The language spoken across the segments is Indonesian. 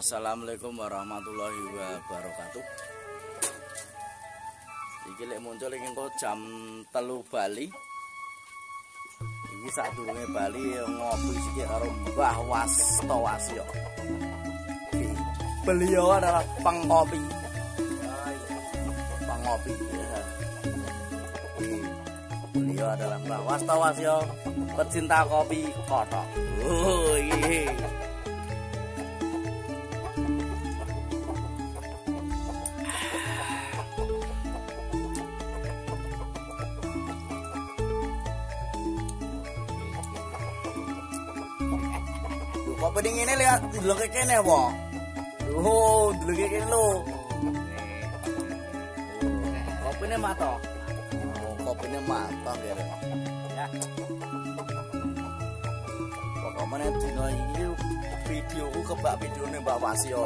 Assalamualaikum warahmatullahi wabarakatuh. Iki lek muncul iki engko jam 3 Bali. Iki sadurunge Bali ngopi sithik karo Mbah Wastowasya. Beliau adalah pengkopi. Pengkopi ya. Beliau adalah Mbah Wastowasya, pecinta kopi kotok. Oh iya. Kok pening ini lihat dulu kayak kene apa? Oh, dulu kayak kene lo. Kopinya matang. Oh, kopinya matang ya. Ya. Pokoknya dino ini videoku kebak videonya Mbak Wasyo.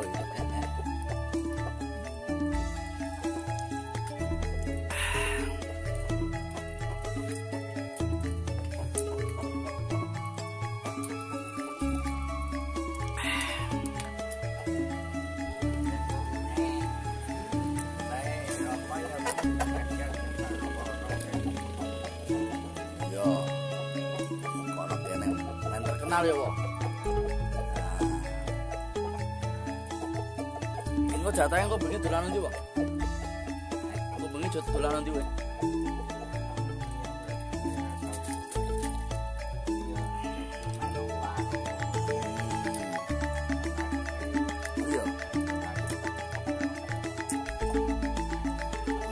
Terkenal ya, Wong. Engko jatahe engko bengi dolanan ndi, Wong? Engko bengi jot dolanan ndi, Wong? Iya.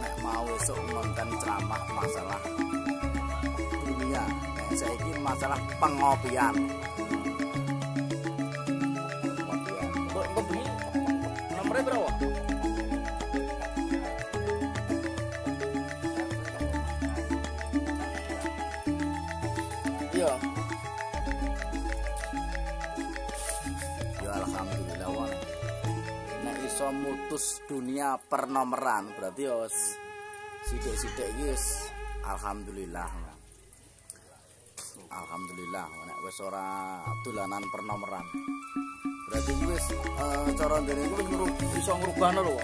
Nek mau esuk ngonten ceramah masalah dunia, saiki masalah pengopian. Kok bengi nomornya berapa? Iya. Ya alhamdulillah wong. Nek iso mutus dunia pernomeran berarti ya sithik-sithik iki wis alhamdulillah. Alhamdulillah nek wis ora dolanan pernomeran. Berarti wis cara ndene iki wis iso ngrubahno lho.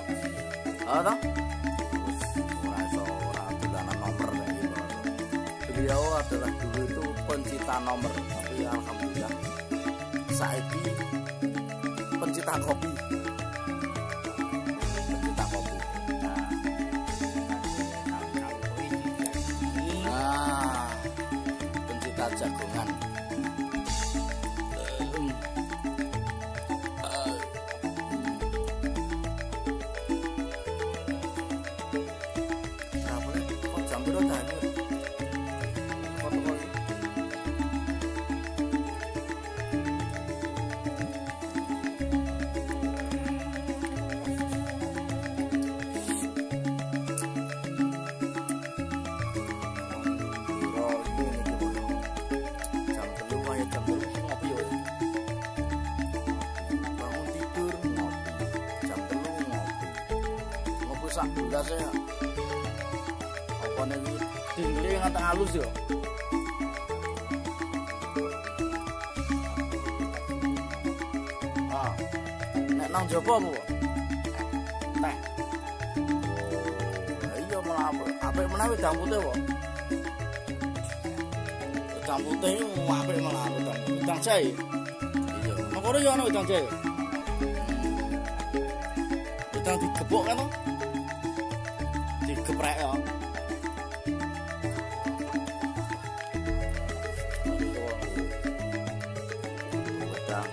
Ha ta? Wis ora dolanan nomor kayak gitu. Beliau adalah dulu itu pencinta nomor, tapi alhamdulillah saiki pencinta kopi. Pencinta kopi. Nah, pencinta jagongan. Enggak saya apa nih tinggi ngata halus yo. Ah, nek nang jopo apa? Teh. Oh, iya malah apik menawi dang putih kok. Dang putih apik malah dang jahe. Iya, nang kono yo ana dang jahe. Dang digebuk kan to? Digeprek ya. Wedang.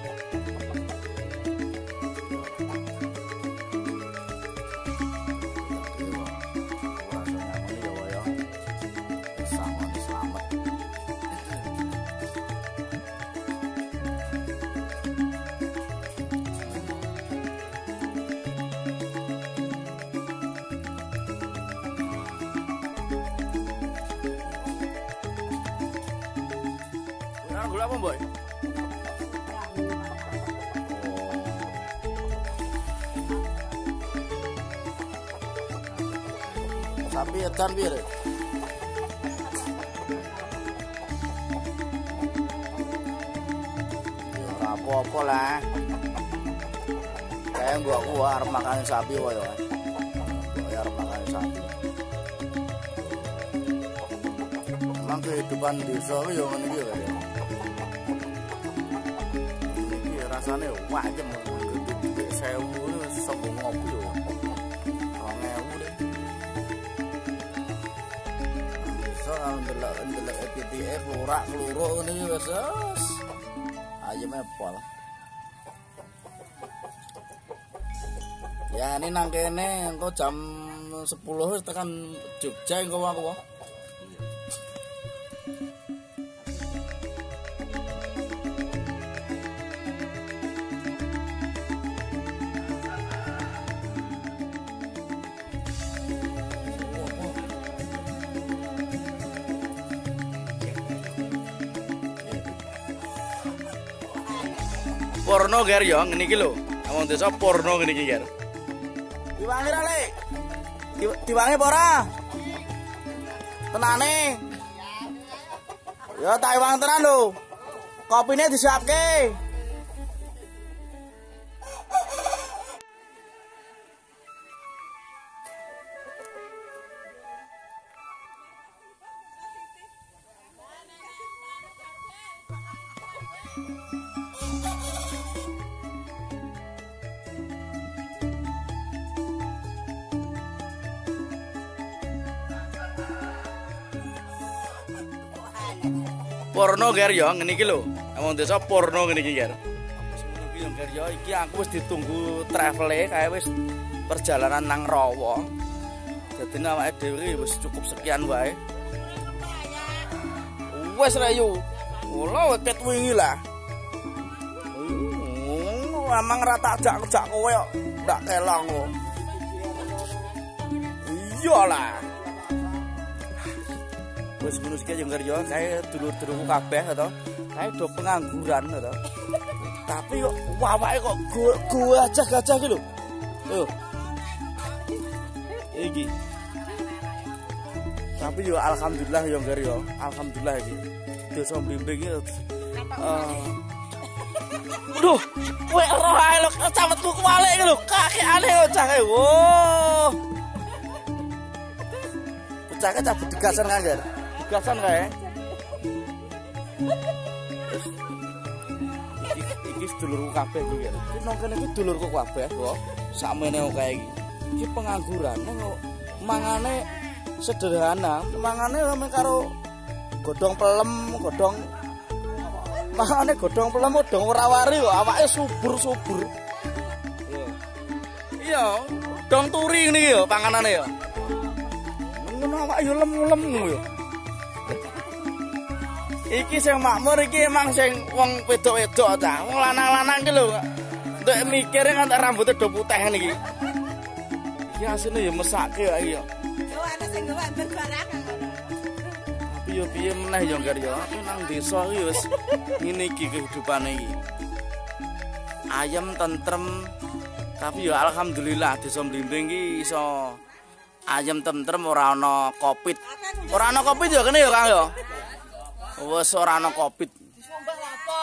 Gula apa, Boy? Sapi edan piye? Ya ora apa-apa lah. kae mbokku arep makan sapi koyo. Ya arep makan sapi. Memang kehidupan desa yo ngene iki ya. Iki rasane wajem gede 1000 wis sapa ngopi yo. 2000 deh. Desa ndelok EPTF lurak-luruk ngene iki wis ayem epol. Ya ini nang kene engko jam 10 wis tekan Jogja engko aku. Porno ger yo ngene iki lho. Wong desa porno ngene iki ger. Diwangi ra, Lek? Diwangi apa ora? Tenane. Ya tak iwang tenan lho. Kopine disiapke. Porno ger yo ngene iki lho. Wong desa porno ngene iki ger. Ngono iki yo ger yo iki aku wis ditunggu travel-e kae wis perjalanan nang Rawa. Dadi awake dhewe wis cukup sekian wae. Wes rayu. Ola ket wingi lah. Amang rata jak kowe kok ndak kelong kok. Iyalah. Wis ngono iki yo ngeryo kae dulur-dulurku kabeh to. Kae do pengangguran to. Tapi kok awake kok gue gajah-gajah iki lho. Tuh. Iki. Tapi yo alhamdulillah yo ngeryo. Alhamdulillah iki. Desa Mlimbing iki Aduh, kowe roh ae lho cametku kuwalik iki lho. Kakekane kok cahe. Wo. Bocah cah bedegasan kae. Gasan kae. Iki sedulurku kabeh iki. Iki nang kene iki dulurku kabeh kok. Sakmene kae iki. Iki pengangguran kok mangane sederhana, mangane karo godhong pelem, godhong mangane godhong pelem godhong ora wari kok awake subur-subur. Iya, dong turi ngene iki yo panganane yo. Ngono awake yo lemu-lemu yo. Iki sing makmur iki emang sing wong wedok-wedok ta. Wong lanang-lanang iki lho. Ndek mikire nganti rambute do putih niki. Iki asine ya mesake kok iki yo. Yo ana sing gawe barang. Tapi yo piye meneh yo ngger yo. Aku nang desa iki wis ngene iki kehidupane iki. Ayem tentrem. Tapi yo alhamdulillah desa Mlimbing iki iso ayem tentrem ora ana Covid. Ora ana Covid yo kene yo Kang yo. Wes ora ana Covid. Disumbang apa?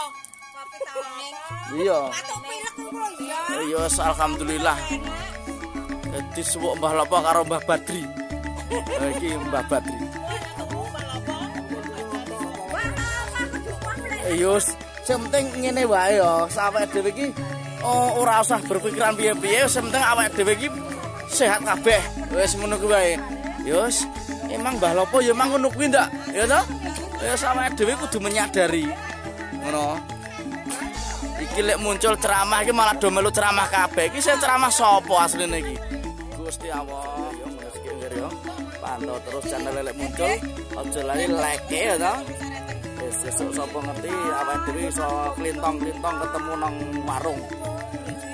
Covid tawanging. Iya. Batuk pilek ngono ya. Ya wis alhamdulillah. Dadi suwuk Mbah Lopo karo Mbah Badri. Iki Mbah Badri. Ya wis sing penting ngene wae ya, awake dhewe iki ora usah berpikiran piye-piye, sing penting awake dhewe iki sehat kabeh. Wis ngono kuwi wae. Ya wis emang Mbah Lopo ya emang ngono kuwi ndak? Ya toh? Ya sama dhewe kudu menyadari. Ngono. Iki lek muncul ceramah iki malah do melu ceramah kabeh. Iki sing ceramah sapa asline iki? Gusti Allah. Yo meski ngger yo. Pantau terus channel lek muncul, aja lali like ya to. Wis sesuk sapa ngerti awake dhewe iso klintong-klintong ketemu nang warung.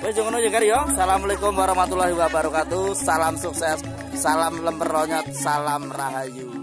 Wis ngono ya yo. Assalamualaikum warahmatullahi wabarakatuh. Salam sukses, salam lemper ronyot, salam rahayu.